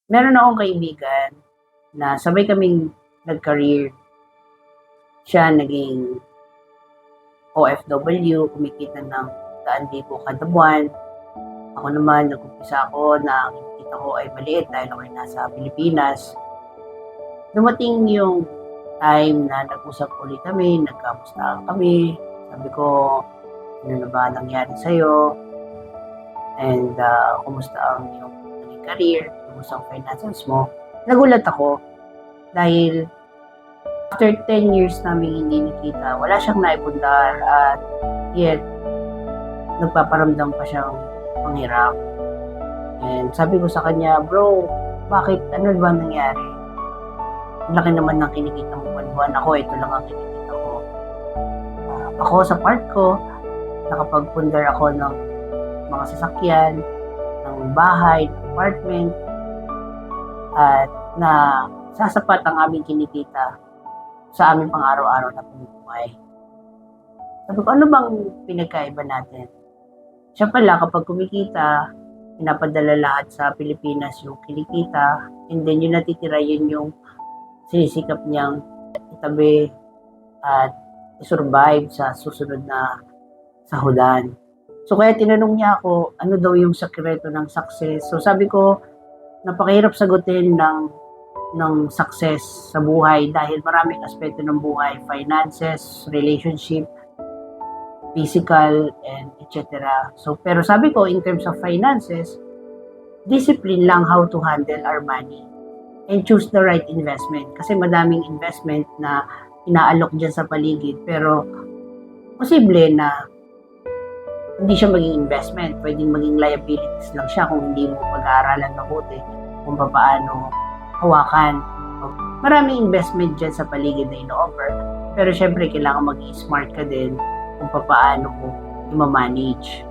Meron akong kaibigan na sabay kaming nag-career. Siya naging OFW, kumikita ng 100,000 kada buwan. Ako naman, nag-umpisa ako na kinikita ko ay maliit dahil ako ay nasa Pilipinas. Dumating yung time na nag-usap ulit kami, nagkamusta kami. Sabi ko, ano na ba nangyari sa'yo? And kumusta ang iyong naging career? Kumusta ang finances mo? Nagulat ako dahil after 10 years namin hindi nakita, wala siyang naipundar at yet nagpaparamdam pa siyang panghirap. And sabi ko sa kanya, bro, bakit? Ano ba nangyari? Ang laki naman ng kinikita mo buwan-buwan. Ako, ito lang ang kinikita ko. Ako sa part ko, nakapagpundar ako ng mga sasakyan, ng bahay, apartment, at na sasapat ang aming kinikita sa aming pang-araw-araw na pamumuhay. Sabi ko, ano bang pinagkaiba natin? Siya pala, kapag kumikita, pinapadala lahat sa Pilipinas yung kinikita, and then yung natitira yun yung sinisikap niyang itabi at i-survive sa susunod na sahudan. So kaya tinanong niya ako, ano daw yung sekreto ng success? So sabi ko, napakahirap sagutin ng success sa buhay dahil maraming aspeto ng buhay, finances, relationship, physical, and etc. So pero sabi ko, in terms of finances, discipline lang how to handle our money and choose the right investment. Kasi madaming investment na inaalok dyan sa paligid, pero posible na hindi siya maging investment. Pwedeng maging liabilities lang siya kung hindi mo pag-aaralan mabuti kung paano hawakan. Maraming investment dyan sa paligid na ino-offer, pero syempre kailangan maging smart ka din kung paano mo i-manage.